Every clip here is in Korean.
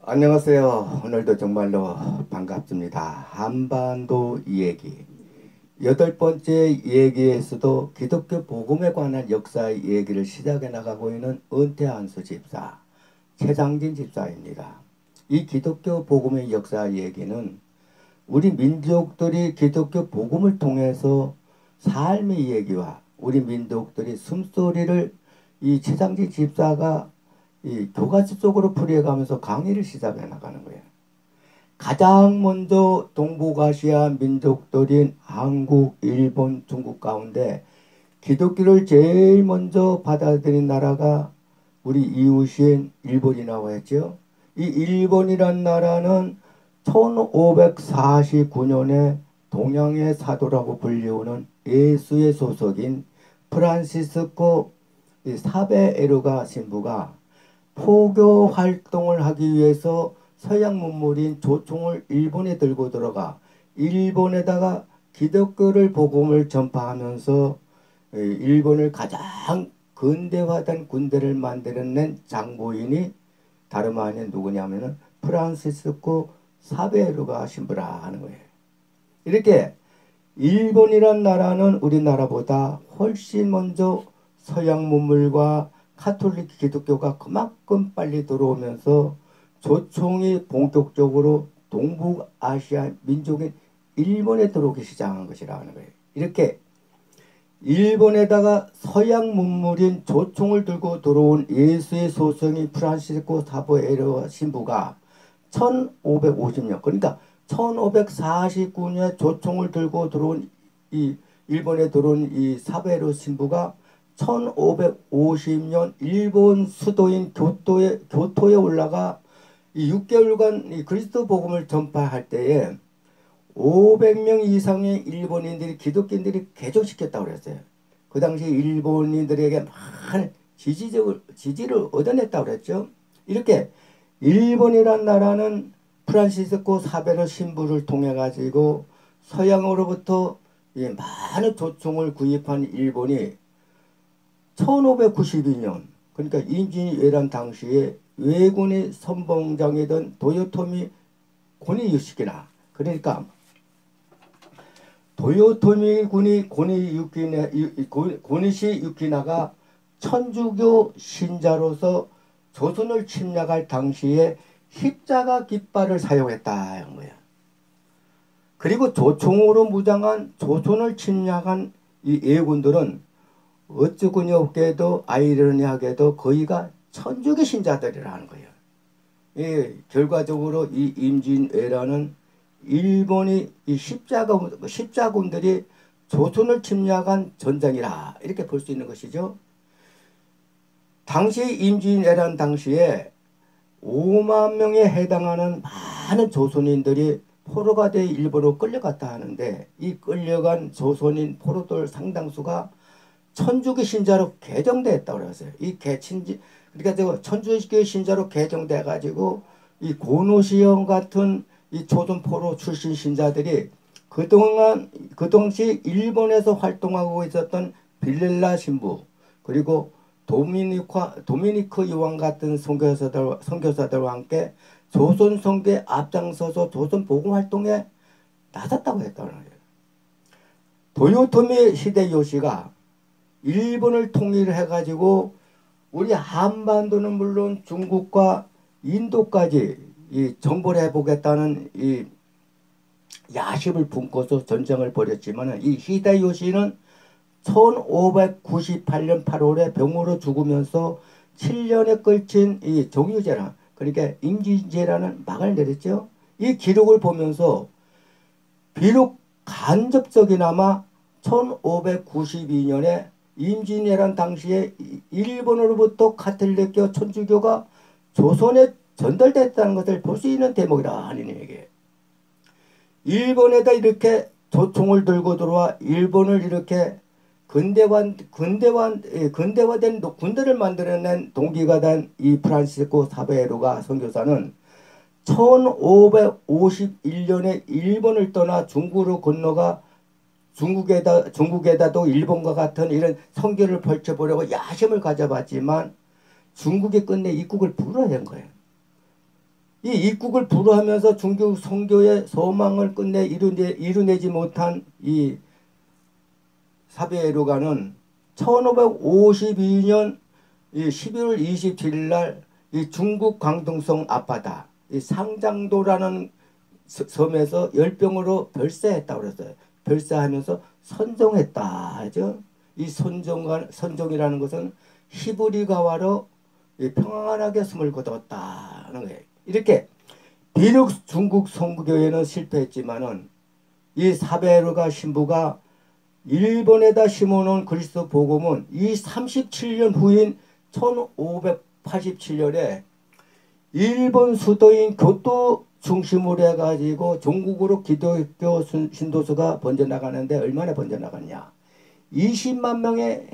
안녕하세요. 오늘도 정말로 반갑습니다. 한반도 이야기. 여덟 번째 이야기에서도 기독교 복음에 관한 역사의 이야기를 시작해 나가고 있는 은퇴한수 집사, 최장진 집사입니다. 이 기독교 복음의 역사 이야기는 우리 민족들이 기독교 복음을 통해서 삶의 이야기와 우리 민족들이 숨소리를 이 최장진 집사가 이 교과서 속으로 풀이해가면서 강의를 시작해 나가는 거예요. 가장 먼저 동북아시아 민족들인 한국, 일본, 중국 가운데 기독교를 제일 먼저 받아들인 나라가 우리 이웃인 일본이라고 했죠. 이 일본이란 나라는 1549년에 동양의 사도라고 불리우는 예수의 소속인 프란시스코 사베에루가 신부가 포교 활동을 하기 위해서 서양 문물인 조총을 일본에 들고 들어가 일본에다가 기독교를 복음을 전파하면서 일본을 가장 근대화된 군대를 만들어낸 장보인이 다름 아닌 누구냐면은 프란시스코 사베르가 신부라 하는 거예요. 이렇게 일본이란 나라는 우리나라보다 훨씬 먼저 서양 문물과 카톨릭 기독교가 그만큼 빨리 들어오면서 조총이 본격적으로 동북아시아 민족인 일본에 들어오기 시작한 것이라는 거예요. 이렇게 일본에다가 서양 문물인 조총을 들고 들어온 예수의 소성인 프란시스코 사베에루 신부가 1550년 그러니까 1549년에 조총을 들고 들어온 이 일본에 들어온 이 사베에루 신부가 1550년 일본 수도인 교토에 올라가 이 6개월간 이 그리스도 복음을 전파할 때에 500명 이상의 일본인들이 기독교인들이 개종시켰다고 그랬어요. 그 당시 일본인들에게 많은 지지를 얻어냈다고 그랬죠. 이렇게 일본이란 나라는 프란시스코 사베르 신부를 통해 가지고 서양으로부터 많은 조총을 구입한 일본이 1592년 그러니까 임진왜란 당시에 왜군의 선봉장이던 도요토미 고니유시키나 그러니까 도요토미 군이 고니시 유키나가 천주교 신자로서 조선을 침략할 당시에 십자가 깃발을 사용했다는 거야. 그리고 조총으로 무장한 조선을 침략한 이 예군들은 어쩌구니 없게도 아이러니하게도 거의가 천주교 신자들이라는 거예요. 예, 결과적으로 이 임진왜란은 일본이 이 십자군들이 조선을 침략한 전쟁이라 이렇게 볼 수 있는 것이죠. 당시 임진왜란 당시에 5만 명에 해당하는 많은 조선인들이 포로가 돼 일본으로 끌려갔다 하는데 이 끌려간 조선인 포로들 상당수가 천주교 신자로 개정됐다고 그랬어요. 이 그러니까 천주교 신자로 개정돼 가지고 이 고노시형 같은 이 조선 포로 출신 신자들이 그동안 그 당시 일본에서 활동하고 있었던 빌렐라 신부 그리고 도미니크 요한 같은 선교사들과 함께 조선 선교에 앞장서서 조선 복음 활동에 나섰다고 했다는 거예요. 도요토미 히데요시가 일본을 통일해 가지고 우리 한반도는 물론 중국과 인도까지 이 정벌해 보겠다는 이 야심을 품고서 전쟁을 벌였지만 이 히데요시는 1598년 8월에 병으로 죽으면서 7년에 걸친 이 정유재란 그러니까 임진왜란은 막을 내렸죠. 이 기록을 보면서 비록 간접적이나마 1592년에 임진왜란 당시에 일본으로부터 카톨릭교 천주교가 조선에 전달됐다는 것을 볼 수 있는 대목이라 하는 얘기예요. 일본에다 이렇게 조총을 들고 들어와 일본을 이렇게 근대화된 군대를 만들어낸 동기가 된 이 프란시스코 사베르가 선교사는 1551년에 일본을 떠나 중국으로 건너가 중국에다도 일본과 같은 이런 선교를 펼쳐보려고 야심을 가져봤지만 중국에 끝내 입국을 불허한 거예요. 이 입국을 불허하면서 중국 선교의 소망을 끝내 이루내지 못한 이 사베에루가는 1552년 12월 27일 날 이 중국 광둥성 앞바다 이 상장도라는 섬에서 열병으로 별세했다고 그랬어요. 별세하면서 선종했다 하죠. 이 선종이라는 것은 히브리가와로 평안하게 숨을 거뒀다는 거예요. 이렇게 비록 중국 선교회는 실패했지만은 이 사베르가 신부가 일본에다 심어놓은 그리스도 복음은 이 37년 후인 1587년에 일본 수도인 교토 중심으로 해가지고 전국으로 기독교 신도수가 번져나가는데 얼마나 번져나갔냐. 20만 명에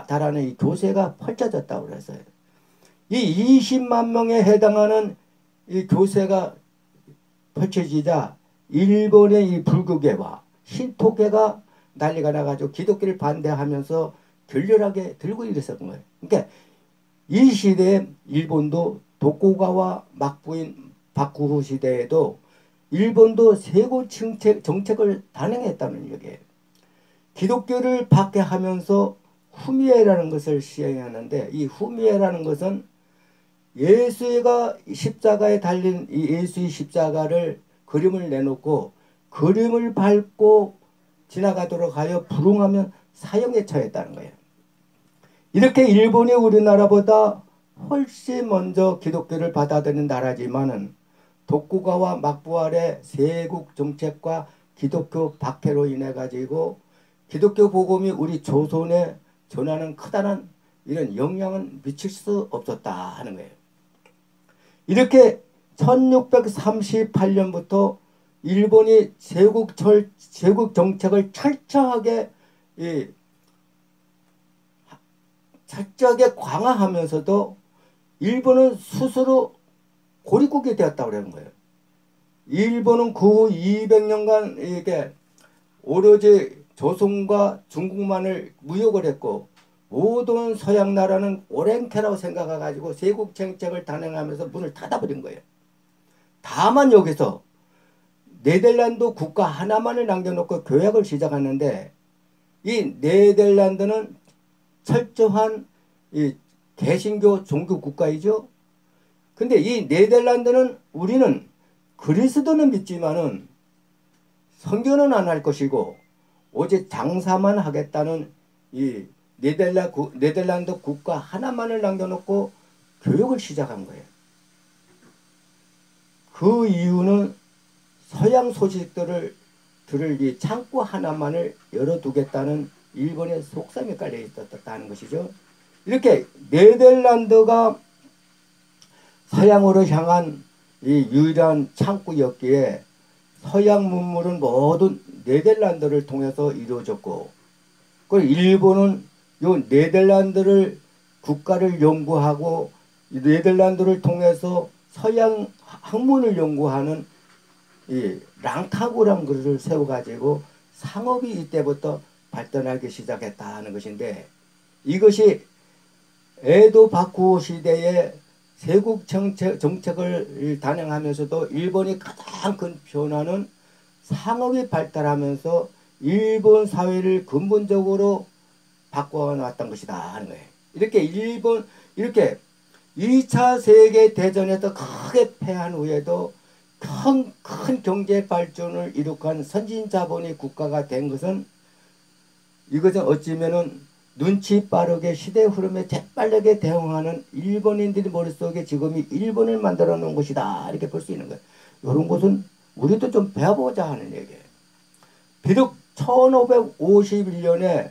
달하는 이 교세가 펼쳐졌다고 그랬어요. 이 20만 명에 해당하는 이 교세가 펼쳐지자 일본의 이 불교계와 신토계가 난리가 나가지고 기독교를 반대하면서 격렬하게 들고 일어선 거예요. 그러니까 이 시대에 일본도 도쿠가와 막부인 바쿠후 시대에도 일본도 세고 정책을 단행했다는 얘기예요. 기독교를 박해하면서 후미에라는 것을 시행하는데 이 후미에라는 것은 예수가 십자가에 달린 이 예수의 십자가를 그림을 내놓고 그림을 밟고 지나가도록 하여 불응하면 사형에 처했다는 거예요. 이렇게 일본이 우리나라보다 훨씬 먼저 기독교를 받아들인 나라지만은 도쿠가와 막부할의 세국 정책과 기독교 박해로 인해 가지고 기독교 복음이 우리 조선에 전하는 크다는 이런 영향은 미칠 수 없었다 하는 거예요. 이렇게 1638년부터 일본이 세국 정책을 철저하게 강화하면서도 일본은 스스로 고립국이 되었다고 그러는 거예요. 일본은 그 후 200년간 이게 오로지 조선과 중국만을 무역을 했고 모든 서양 나라는 오랭캐라고 생각해가지고 세국 정책을 단행하면서 문을 닫아버린 거예요. 다만 여기서 네덜란드 국가 하나만을 남겨놓고 교역을 시작하는데 이 네덜란드는 철저한 이 개신교 종교 국가이죠. 근데 이 네덜란드는 우리는 그리스도는 믿지만은 선교는 안 할 것이고 오직 장사만 하겠다는 이 네덜란드 국가 하나만을 남겨놓고 교역을 시작한 거예요. 그 이유는 서양 소식들을 들을 이 창고 하나만을 열어두겠다는 일본의 속셈이 깔려 있었다는 것이죠. 이렇게 네덜란드가 서양으로 향한 이 유일한 창구였기에 서양 문물은 모든 네덜란드를 통해서 이루어졌고, 그리고 일본은 요 네덜란드를 국가를 연구하고 네덜란드를 통해서 서양 학문을 연구하는 이 랑카구라는 것을 세워가지고 상업이 이때부터 발전하기 시작했다는 것인데, 이것이 에도 바쿠 시대에 세국 정책을 단행하면서도 일본이 가장 큰 변화는 상업이 발달하면서 일본 사회를 근본적으로 바꿔놨던 것이다 하는 거예요. 이렇게 2차 세계대전에서 크게 패한 후에도 큰 경제 발전을 이룩한 선진자본의 국가가 된 것은, 이것은 어찌면은 눈치 빠르게 시대 흐름에 재빠르게 대응하는 일본인들의 머릿속에 지금이 일본을 만들어 놓은 것이다 이렇게 볼 수 있는 거예요. 이런 것은 우리도 좀 배워보자 하는 얘기예요. 비록 1551년에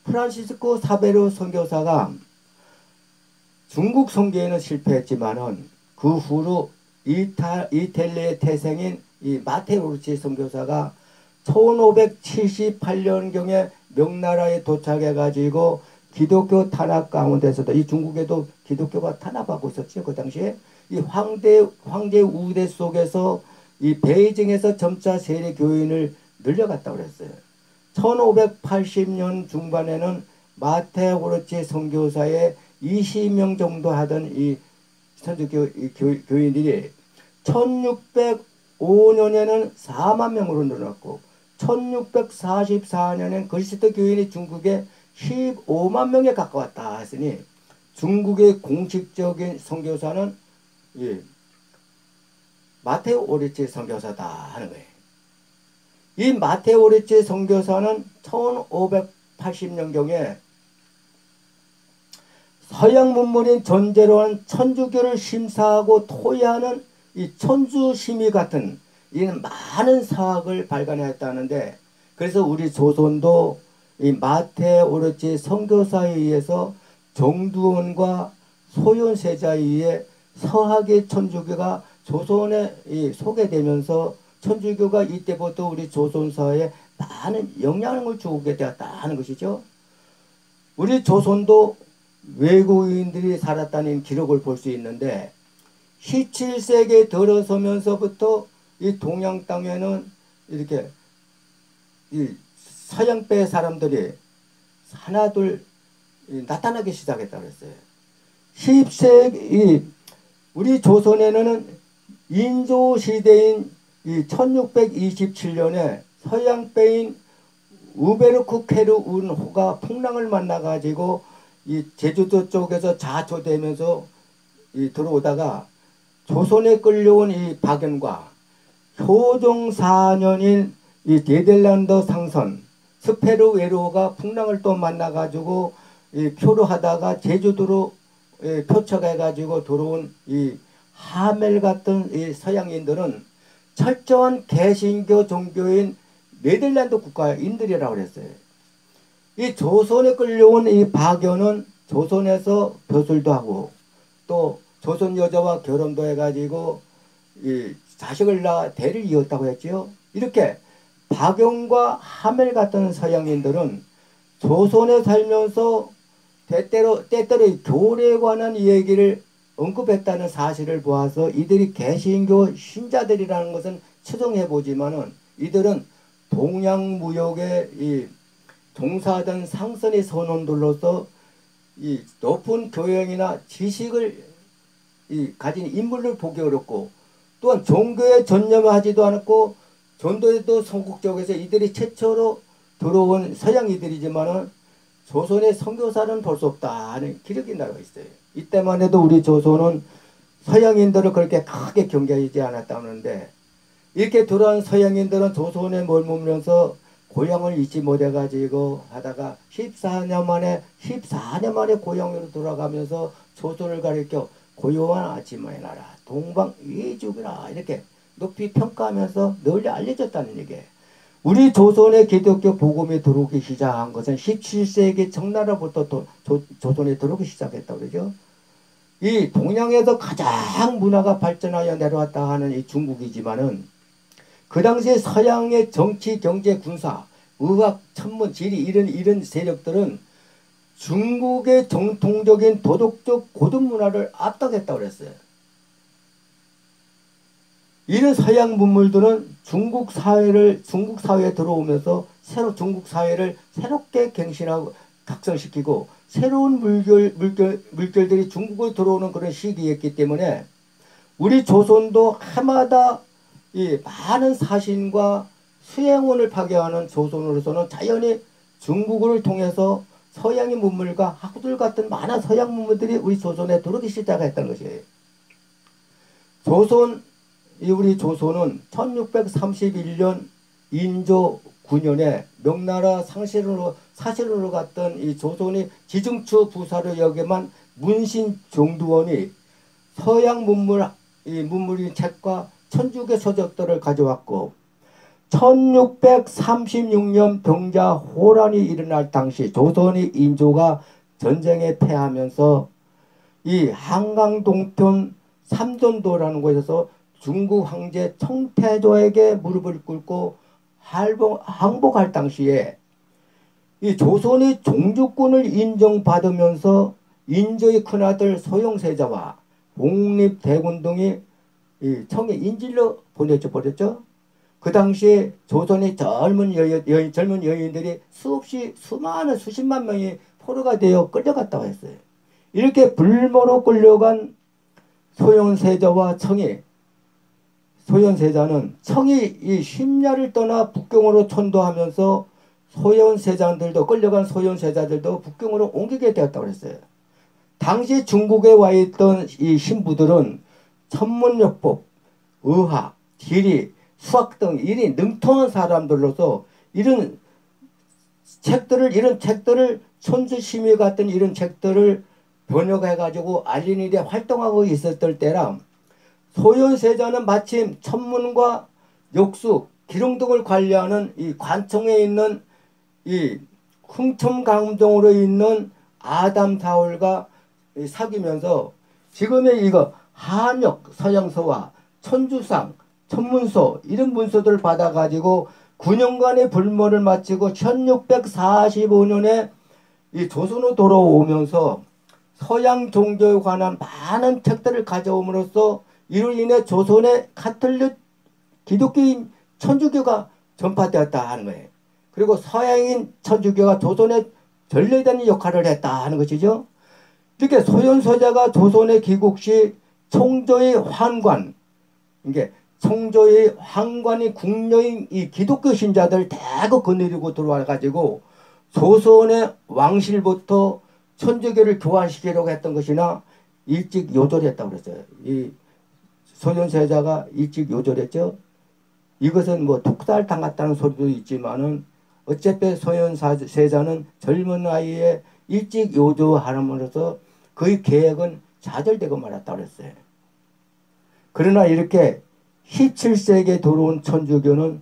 프란시스코 사베르 선교사가 중국 선교에는 실패했지만은 그 후로 이탈리아의 태생인 이 마테오 루치 선교사가 1578년경에 명나라에 도착해가지고 기독교 탄압 가운데서도, 이 중국에도 기독교가 탄압하고 있었죠. 그 당시에 이 황제 우대 속에서 이 베이징에서 점차 세례 교인을 늘려갔다고 그랬어요. 1580년 중반에는 마테오르치 선교사의 20명 정도 하던 이 천주 교인들이 1605년에는 4만 명으로 늘어났고 1644년엔 그리스도 교인이 중국에 15만 명에 가까웠다 했으니 중국의 공식적인 선교사는 마테오 오리치 선교사다 하는 거예요. 이 마테오 오리치 선교사는 1580년경에 서양 문물인 전제로한 천주교를 심사하고 토의하는 이 천주심의 같은 이 많은 사학을 발간했다는데, 그래서 우리 조선도 이 마테오 오리치 선교사에 의해서 정두원과 소현세자에 의해 서학의 천주교가 조선에 소개되면서 천주교가 이때부터 우리 조선사회에 많은 영향을 주게 되었다 하는 것이죠. 우리 조선도 외국인들이 살았다는 기록을 볼 수 있는데 17세기에 들어서면서부터 이 동양 땅에는 이렇게 이 서양배 사람들이 하나둘 나타나기 시작했다고 했어요. 10세기 우리 조선에는 인조 시대인 1627년에 서양배인 우베르크 케르운호가 풍랑을 만나가지고 이 제주도 쪽에서 자초되면서 들어오다가 조선에 끌려온 이 박연과 효종 4년인 이 네덜란드 상선 스페르 외로가 풍랑을 또 만나가지고 표류하다가 제주도로 표척해가지고 들어온 이 하멜 같은 이 서양인들은 철저한 개신교 종교인 네덜란드 국가인들이라고 그랬어요. 이 조선에 끌려온 이 박연은 조선에서 벼슬도 하고 또 조선 여자와 결혼도 해가지고 이 자식을 낳아 대를 이었다고 했지요. 이렇게 박연과 하멜 같은 서양인들은 조선에 살면서 때때로 교례에 관한 얘기를 언급했다는 사실을 보아서 이들이 개신교 신자들이라는 것은 추정해 보지만은 이들은 동양무역에 종사하던 상선의 선원들로서 이 높은 교양이나 지식을 가진 인물을 보기 어렵고 또한 종교에 전념하지도 않았고 전도에도 소극적에서 이들이 최초로 들어온 서양이들이지만은 조선의 선교사는 볼 수 없다 하는 기록이 나와 있어요. 이때만 해도 우리 조선은 서양인들을 그렇게 크게 경계하지 않았다는데 이렇게 들어온 서양인들은 조선에 머물면서 고향을 잊지 못해가지고 하다가 14년 만에 고향으로 돌아가면서 조선을 가리켜 고요한 아침에 나라 동방 이주기라 이렇게 높이 평가하면서 널리 알려졌다는 얘기예요. 우리 조선의 기독교 복음이 들어오기 시작한 것은 17세기 청나라부터 조선에 들어오기 시작했다고 그러죠. 이 동양에서 가장 문화가 발전하여 내려왔다 하는 이 중국이지만은 그 당시에 서양의 정치, 경제, 군사, 의학, 천문, 지리 이런 세력들은 중국의 정통적인 도덕적 고등 문화를 압도했다고 그랬어요. 이런 서양 문물들은 중국 사회에 들어오면서 중국 사회를 새롭게 갱신하고 각성시키고 새로운 물결들이 중국으로 들어오는 그런 시기였기 때문에 우리 조선도 해마다 이 많은 사신과 수행원을 파괴하는 조선으로서는 자연히 중국을 통해서 서양의 문물과 학들 같은 많은 서양 문물들이 우리 조선에 들어오기 시작했다는 것이에요. 우리 조선은 1631년 인조 9년에 명나라 사실으로 갔던 이 조선의 지중추 부사를 역임한 문신 정두원이 서양 문물인 책과 천주교 서적들을 가져왔고 1636년 병자 호란이 일어날 당시 조선의 인조가 전쟁에 패하면서 이 한강 동편 삼전도라는 곳에서 중국 황제 청태조에게 무릎을 꿇고 항복할 당시에 이 조선의 종주권을 인정받으면서 인조의 큰아들 소영세자와 복립대군 등이 이 청에 인질로 버렸죠. 그 당시에 조선의 젊은 여인들이 수많은 수십만 명이 포로가 되어 끌려갔다고 했어요. 이렇게 불모로 끌려간 소현세자와 청이, 소현세자는 청이 이 심야를 떠나 북경으로 천도하면서 소현세자들도, 끌려간 소현세자들도 북경으로 옮기게 되었다고 했어요. 당시 중국에 와 있던 이 신부들은 천문요법, 의학, 지리, 수학 등 일이 능통한 사람들로서 이런 책들을 천주심의 같은 이런 책들을 번역해가지고 알리는 일에 활동하고 있었을 때라 소현세자는 마침 천문과 역수, 기록 등을 관리하는 이 관청에 있는 이 흥청강동으로 있는 아담사울과 사귀면서 지금의 이거 한역 서양서와 천주상, 천문서 이런 문서들을 받아가지고 9년간의 불모를 마치고 1645년에 이 조선으로 돌아오면서 서양 종교에 관한 많은 책들을 가져옴으로써 이로 인해 조선의 카톨릭 기독교인 천주교가 전파되었다 하는 거예요. 그리고 서양인 천주교가 조선에 전래되는 역할을 했다 하는 것이죠. 이렇게 소현세자가 조선에 귀국 시 청조의 환관, 이게 청조의 환관이 궁녀인 이 기독교 신자들 대거 거느리고 들어와 가지고 조선의 왕실부터 천주교를 교환시키려고 했던 것이나 일찍 요절했다고 그랬어요. 이 소현세자가 일찍 요절했죠. 이것은 뭐 독살당했다는 소리도 있지만은 어차피 소현세자는 젊은 나이에 일찍 요조함으로써 그의 계획은 좌절되고 말았다고 그랬어요. 그러나 이렇게 17세기에 들어온 천주교는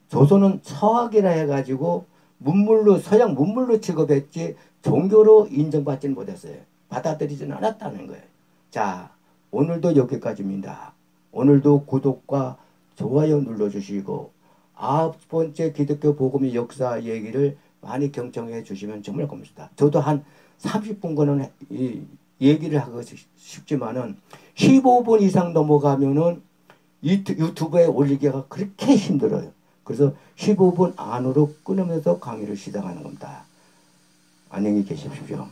조선은 서학이라 해가지고 문물로 서양 문물로 취급했지 종교로 인정받지는 못했어요. 받아들이지는 않았다는 거예요. 자, 오늘도 여기까지입니다. 오늘도 구독과 좋아요 눌러주시고 9번째 기독교 복음의 역사 얘기를 많이 경청해 주시면 정말 고맙습니다. 저도 한 30분간은 이 얘기를 하고 싶지만은 15분 이상 넘어가면은 유튜브에 올리기가 그렇게 힘들어요. 그래서 15분 안으로 끊으면서 강의를 시작하는 겁니다. 안녕히 계십시오.